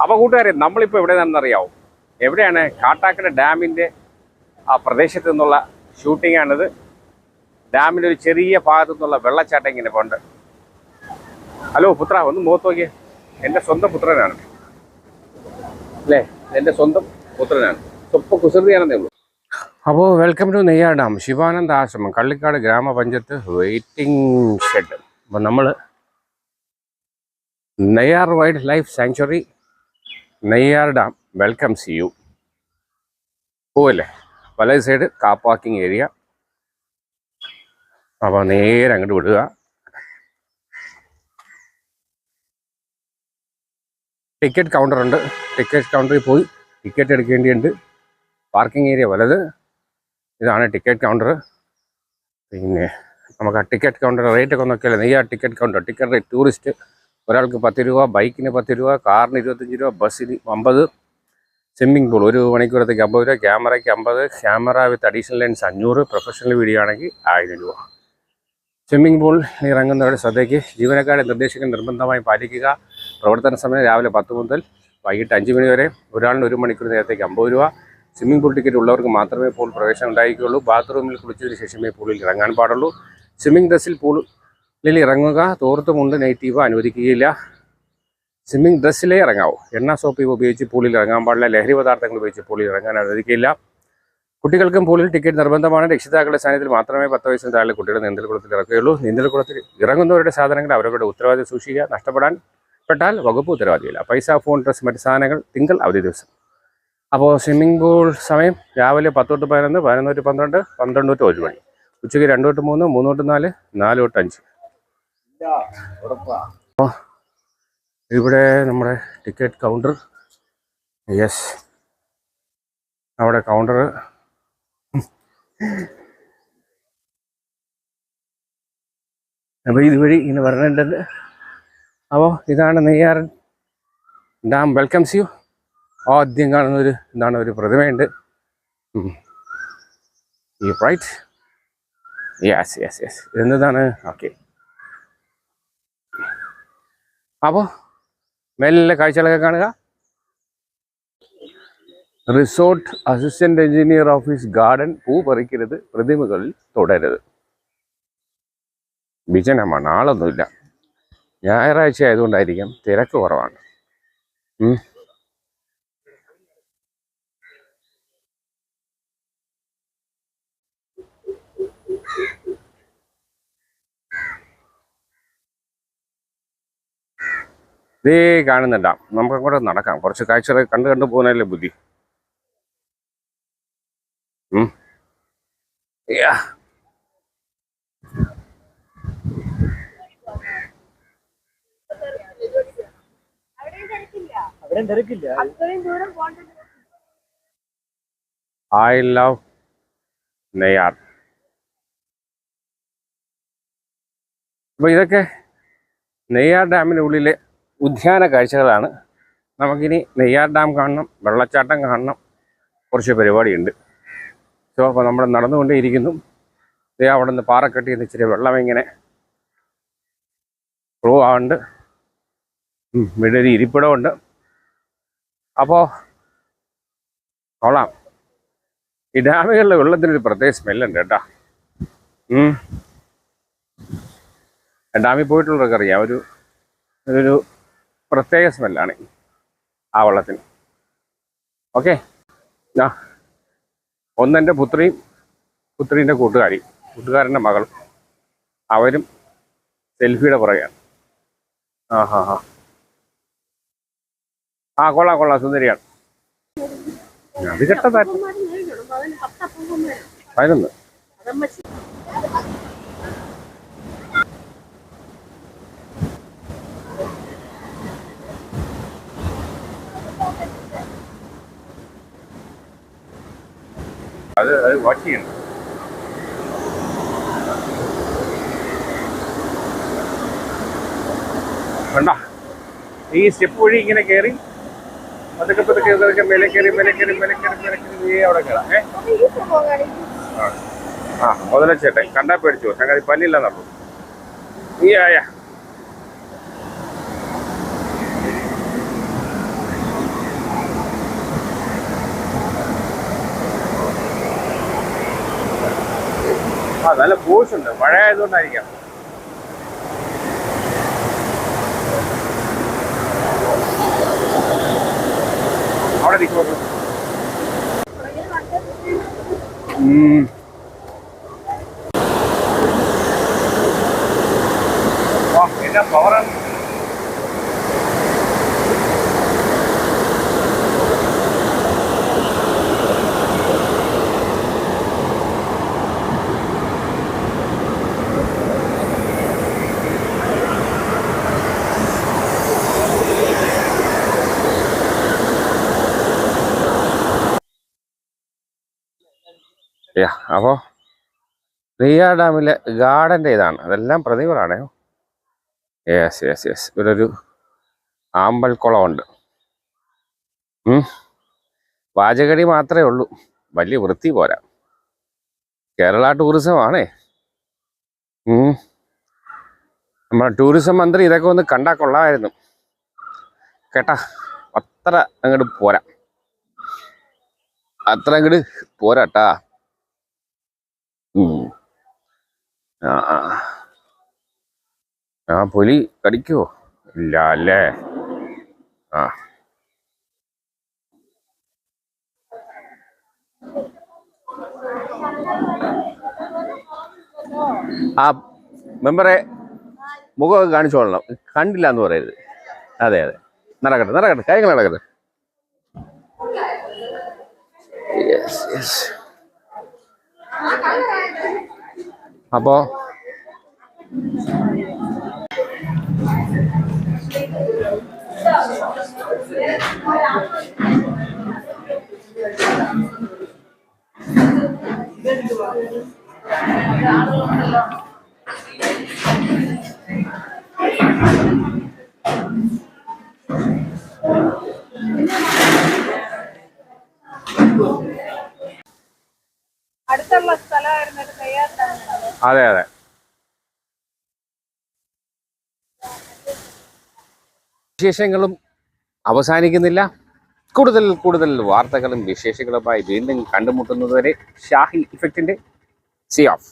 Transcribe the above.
അപ്പോൾ കൂട്ടുകാരെ, നമ്മളിപ്പോൾ എവിടെയാണെന്നറിയാവും? എവിടെയാണ്? കാട്ടാക്കട ഡാമിൻ്റെ ആ പ്രദേശത്ത് നിന്നുള്ള ഷൂട്ടിങ്ങാണിത്. ഡാമിൻ്റെ ഒരു ചെറിയ ഭാഗത്തു നിന്നുള്ള വെള്ളച്ചാട്ടം ഇങ്ങനെ പോണ്ട്. ഹലോ പുത്ര, ഒന്ന് മുഖത്ത് നോക്കിയേ. എൻ്റെ സ്വന്തം പുത്രനാണ് അല്ലേ? എൻ്റെ സ്വന്തം പുത്രനാണ്. സ്വപ്പം കുസൃതിയാണെന്നേ ഉള്ളൂ. അപ്പോൾ welcome to Neyyar dam, Shivananda ashram, Kallikkad gramapanchayat waiting shed. അപ്പം നമ്മൾ Neyyar wildlife sanctuary, Neyyar dam welcomes you. പോവല്ലേ? വലത് സൈഡ് കാർ പാർക്കിംഗ് ഏരിയ. അപ്പോൾ നേരെ അങ്ങോട്ട് വിടുക. ടിക്കറ്റ് കൗണ്ടറുണ്ട്. ടിക്കറ്റ് കൗണ്ടറിൽ പോയി ടിക്കറ്റ് എടുക്കേണ്ടിയുണ്ട്. പാർക്കിംഗ് ഏരിയ വലത്. ഇതാണ് ടിക്കറ്റ് കൗണ്ടർ. പിന്നെ നമുക്ക് ആ ടിക്കറ്റ് കൗണ്ടർ റേറ്റൊക്കെ നോക്കിയാലേ. Neyyar ticket counter. Ticket rate tourist ഒരാൾക്ക് 10 രൂപ, ബൈക്കിന് 10 രൂപ, കാറിന് 25 രൂപ, ബസ്സിന് 50. സ്വിമ്മിംഗ് പൂൾ 1 മണിക്കൂറത്തേക്ക് 50 രൂപ, ക്യാമറയ്ക്ക് 50, camera with additional lens 500, professional video ആണെങ്കിൽ 1000 രൂപ. സ്വിമ്മിംഗ് പൂൾ ഇറങ്ങുന്നവരുടെ ശ്രദ്ധയ്ക്ക് ജീവനക്കാരെ നിർദ്ദേശങ്ങൾ നിർബന്ധമായി പാലിക്കുക. പ്രവർത്തന സമയം രാവിലെ 10 മുതൽ വൈകിട്ട് 5 മണി വരെ. ഒരാളിന് 1 മണിക്കൂർ നേരത്തേക്ക് 50 രൂപ. സ്വിമ്മിംഗ് പൂൾ ടിക്കറ്റ് ഉള്ളവർക്ക് മാത്രമേ പൂൾ പ്രവേശനം ഉണ്ടായിരിക്കുകയുള്ളൂ. ബാത്റൂമിൽ കുളിച്ചതിന് ശേഷമേ പൂളിൽ ഇറങ്ങാൻ പാടുള്ളൂ. സ്വിമ്മിംഗ് ഡ്രസ്സിൽ പൂളിൽ ഇറങ്ങുക. തോർത്ത് മുണ്ട് നൈറ്റീവ് അനുവദിക്കുകയില്ല. സ്വിമ്മിംഗ് ഡ്രസ്സിലേ ഇറങ്ങാവൂ. എണ്ണ സോപ്പ് ഉപയോഗിച്ച് പൂളിൽ ഇറങ്ങാൻ പാടില്ല. ലഹരി പദാർത്ഥങ്ങൾ ഉപയോഗിച്ച് പൂളിൽ ഇറങ്ങാൻ അനുവദിക്കില്ല. കുട്ടികൾക്കും പൂളിൽ ടിക്കറ്റ് നിർബന്ധമാണ്. രക്ഷിതാക്കളുടെ സാന്നിധ്യത്തിൽ മാത്രമേ 10 വയസ്സിന് താഴെ കുട്ടികൾ നീന്തൽക്കുളത്തിൽ ഇറക്കുകയുള്ളൂ. നീന്തൽക്കുളത്തിൽ ഇറങ്ങുന്നവരുടെ സാധനങ്ങൾ അവരുടെ ഉത്തരവാദിത്വം സൂക്ഷിക്കുക. നഷ്ടപ്പെട്ടാൽ വകുപ്പ് ഉത്തരവാദിയില്ല. പൈസ, ഫോൺ, ഡ്രസ്, മറ്റ് സാധനങ്ങൾ തിങ്കൾ അവധി ദിവസം. അപ്പോൾ സ്വിമ്മിംഗ് പൂൾ സമയം രാവിലെ 10 തൊട്ട് 11, 11 തൊട്ട് 12, 12 തൊട്ട് 1 മണി. ഉച്ചയ്ക്ക് 2 തൊട്ട് 3, 3 തൊട്ട് 4, 4 തൊട്ട് 5. അപ്പോൾ ഇവിടെ നമ്മുടെ ടിക്കറ്റ് കൗണ്ടർ. യെസ്, അവിടെ കൗണ്ടർ. അപ്പോൾ ഇതുവഴി ഇങ്ങനെ വരേണ്ടത്. അപ്പോൾ ഇതാണ് നെയ്യാർ ഡാം വെൽക്കംസ് യു. ആദ്യം കാണുന്നൊരു എന്താണ്, ഒരു പ്രതിമയുണ്ട്. ഈ റൈറ്റ്. യെസ് യെസ് യെസ്, എന്നതാണ്. ഓക്കെ, അപ്പോൾ മെല്ലെ കാഴ്ചകളൊക്കെ കാണുക. Resort assistant engineer office garden. പൂ പറിക്കരുത്, പ്രതിമകളിൽ തുടരുത്. വിജനമാണ്, ആളൊന്നുമില്ല. ഞായറാഴ്ച ആയതുകൊണ്ടായിരിക്കാം തിരക്ക് കുറവാണ്. ഇതേ കാണുന്നുണ്ടാ. നമുക്ക് അങ്ങോട്ട് നടക്കാം. കുറച്ച് കാഴ്ചകൾ കണ്ടു പോകുന്നതല്ലേ ബുദ്ധി. I love Neyyar. അപ്പോൾ ഇതൊക്കെ നെയ്യാർ ഡാമിനുള്ളിലെ ഉദ്യാന കാഴ്ചകളാണ്. നമുക്കിനി നെയ്യാർ ഡാം കാണണം, വെള്ളച്ചാട്ടം കാണണം, കുറച്ച് പരിപാടിയുണ്ട്. സോ അപ്പോൾ നമ്മൾ നടന്നുകൊണ്ടേയിരിക്കുന്നു. അവിടെ നിന്ന് പാറക്കെട്ടി നിന്ന് ഇച്ചിരി വെള്ളം ഇങ്ങനെ ഫ്ലോ ആവുന്നുണ്ട്. ഇവിടെ ഒരു ഇരിപ്പിടമുണ്ട്. അപ്പോൾ കൊള്ളാം. ഈ ഡാമുകളിലെ വെള്ളത്തിനൊരു പ്രത്യേക സ്മെല്ലുണ്ട് കേട്ടോ. ഡാമിൽ പോയിട്ടുള്ളവർക്ക് അറിയാം, ഒരു പ്രത്യേക സ്മെല്ലാണ് ആ വെള്ളത്തിന്. ഓക്കെ, ഒന്നെൻ്റെ പുത്രീൻ്റെ കൂട്ടുകാരൻ്റെ മകൾ, അവരും സെൽഫിയുടെ പുറകെയാണ്. കൊള്ളാം, സുന്ദരിയാണ്. അത് കെട്ടതായിരുന്നു 11. അത് വാച്ച് ചെയ്യണം. വേണ്ട, ഈ സ്റ്റെപ്പ് വഴി ഇങ്ങനെ കയറി പതുക്കെ മേലെ കയറി അവിടെ കയറാം. മുതലച്ചേട്ടെ കണ്ടാ പേടിച്ചു. സംഗതി പല്ലില്ല നടന്നു. ആ നല്ല ഫോഴ്സ് ഉണ്ട്, മഴ ആയതുകൊണ്ടായിരിക്കാം. അവിടെ നിൽക്കുന്നു. എന്നാ പവറാണ്. അപ്പോൾ നെയ്യാർ ഡാമിലെ ഗാർഡൻ്റെ ഇതാണ്, അതെല്ലാം പ്രതികളാണ്. Yes yes yes. ഇവിടെ ഒരു ആമ്പൽക്കുളമുണ്ട്. വാചകടി മാത്രമേ ഉള്ളൂ, വലിയ വൃത്തി പോരാ. കേരള ടൂറിസമാണേ. നമ്മുടെ ടൂറിസം മന്ത്രി ഇതൊക്കെ ഒന്ന് കണ്ടാൽ കൊള്ളാമായിരുന്നു കേട്ടാ. അത്ര അങ്ങോട്ട് പോരാ, അത്ര അങ്ങോട്ട് പോരാട്ടാ. ആ പുലി കടിക്കുവോ? ഇല്ല അല്ലേ? ആ മെമ്പറെ മുഖമൊക്കെ കാണിച്ചോളണം, കണ്ടില്ല എന്ന് പറയരുത്. അതെ അതെ, നടക്കട്ടെ നടക്കട്ടെ, കാര്യങ്ങൾ നടക്കട്ടെ. Yes yes. അപ്പോ അടുത്തുള്ള സ്ഥലമായിരുന്നു നെയ്യാർ ഡാം. അതെ അതെ. വിശേഷങ്ങളും അവസാനിക്കുന്നില്ല. കൂടുതൽ കൂടുതൽ വാർത്തകളും വിശേഷങ്ങളുമായി വീണ്ടും കണ്ടുമുട്ടുന്നതുവരെ ഷാഹി ഇഫക്റ്റിന്റെ സി ഓഫ്.